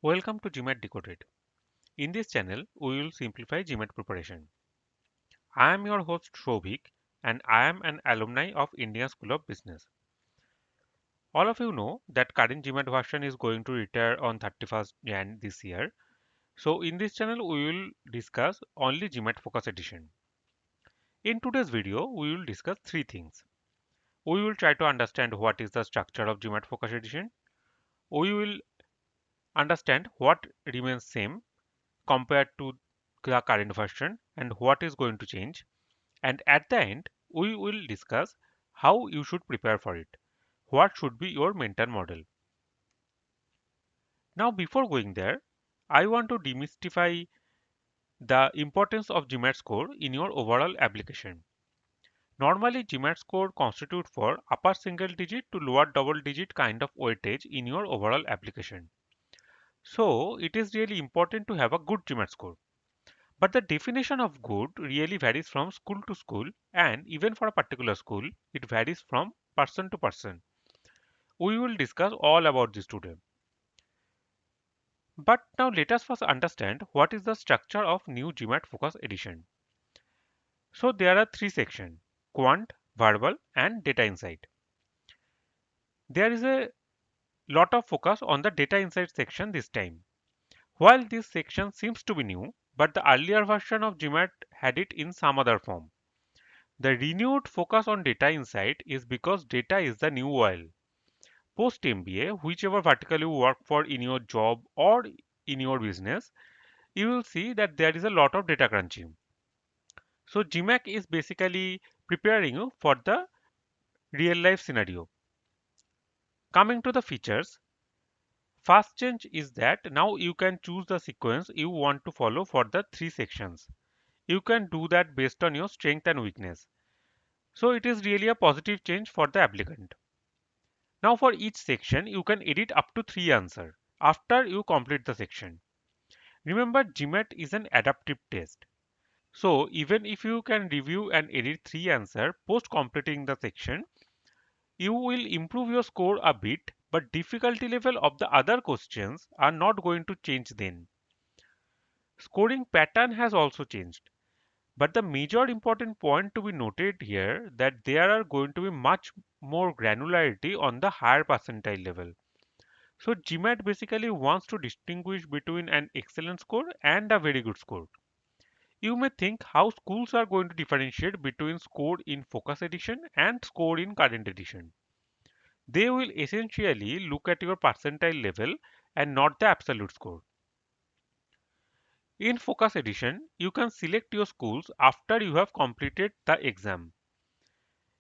Welcome to GMAT Decoded. In this channel, we will simplify GMAT preparation. I am your host Shobhik and I am an alumni of Indian School of Business. All of you know that current GMAT version is going to retire on 31st Jan this year. So in this channel, we will discuss only GMAT Focus Edition. In today's video, we will discuss three things. We will try to understand what is the structure of GMAT Focus Edition. We will understand what remains same compared to the current version and what is going to change. And at the end, we will discuss how you should prepare for it. What should be your mental model? Now, before going there, I want to demystify the importance of GMAT score in your overall application. Normally, GMAT score constitute for upper single digit to lower double digit kind of weightage in your overall application. So, it is really important to have a good GMAT score. But the definition of good really varies from school to school, and even for a particular school, it varies from person to person. We will discuss all about this today. But now let us first understand what is the structure of new GMAT Focus Edition. So there are three sections: quant, verbal, and data insight. There is a lot of focus on the data insight section this time. While this section seems to be new, but the earlier version of GMAT had it in some other form. The renewed focus on data insight is because data is the new oil. Post MBA, whichever vertical you work for in your job or in your business, you will see that there is a lot of data crunching. So GMAT is basically preparing you for the real life scenario. Coming to the features, first change is that now you can choose the sequence you want to follow for the three sections. You can do that based on your strength and weakness. So it is really a positive change for the applicant. Now for each section, you can edit up to 3 answers after you complete the section. Remember, GMAT is an adaptive test. So even if you can review and edit 3 answers post completing the section, you will improve your score a bit, but difficulty level of the other questions are not going to change then. Scoring pattern has also changed. But the major important point to be noted here that there are going to be much more granularity on the higher percentile level. So GMAT basically wants to distinguish between an excellent score and a very good score. You may think how schools are going to differentiate between score in Focus Edition and score in Current Edition. They will essentially look at your percentile level and not the absolute score. In Focus Edition, you can select your schools after you have completed the exam.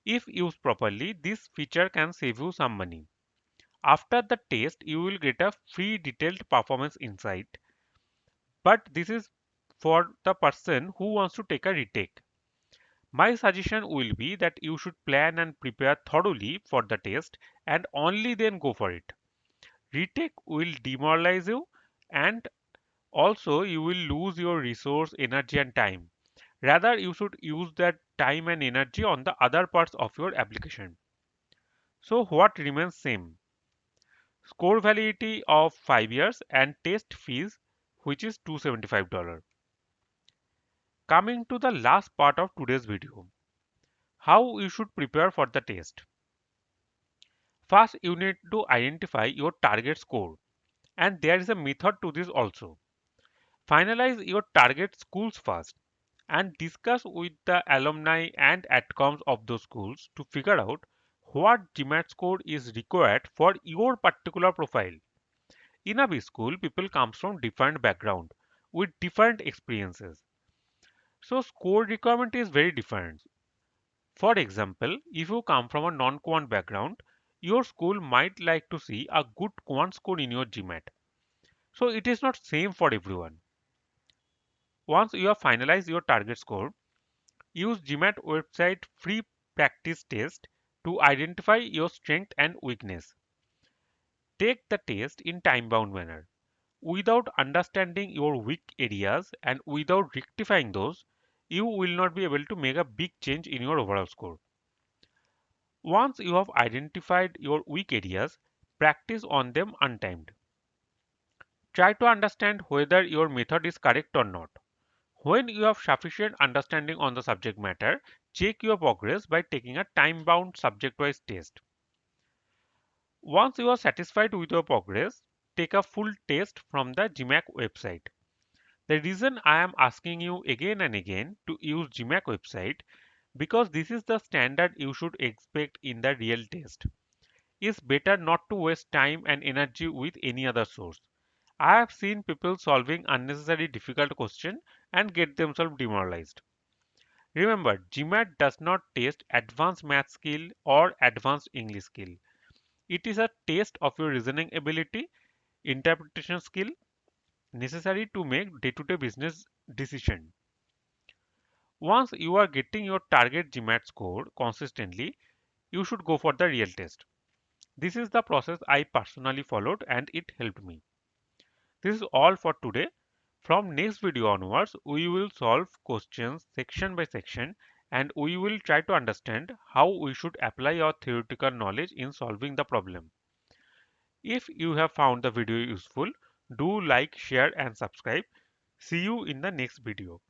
If used properly, this feature can save you some money. After the test, you will get a free detailed performance insight, but this is for the person who wants to take a retake. My suggestion will be that you should plan and prepare thoroughly for the test and only then go for it. Retake will demoralize you and also you will lose your resource, energy and time. Rather, you should use that time and energy on the other parts of your application. So what remains same? Score validity of 5 years and test fees, which is $275. Coming to the last part of today's video, how you should prepare for the test. First, you need to identify your target score, and there is a method to this also. Finalize your target schools first and discuss with the alumni and adcoms of those schools to figure out what GMAT score is required for your particular profile. In a B school, people comes from different background with different experiences. So score requirement is very different. For example, if you come from a non-quant background, your school might like to see a good quant score in your GMAT. So it is not same for everyone. Once you have finalized your target score, use GMAT website free practice test to identify your strength and weakness. Take the test in time-bound manner. Without understanding your weak areas and without rectifying those, you will not be able to make a big change in your overall score. Once you have identified your weak areas, practice on them untimed. Try to understand whether your method is correct or not. When you have sufficient understanding on the subject matter, check your progress by taking a time-bound subject-wise test. Once you are satisfied with your progress, take a full test from the GMAT website. The reason I am asking you again and again to use GMAT website because this is the standard you should expect in the real test. It's better not to waste time and energy with any other source. I have seen people solving unnecessary difficult questions and get themselves demoralized. Remember, GMAT does not test advanced math skill or advanced English skill. It is a test of your reasoning ability, interpretation skill necessary to make day-to-day business decision. Once you are getting your target GMAT score consistently, you should go for the real test. This is the process I personally followed and it helped me. This is all for today. From next video onwards, we will solve questions section by section and we will try to understand how we should apply our theoretical knowledge in solving the problem. If you have found the video useful, do like, share and subscribe. See you in the next video.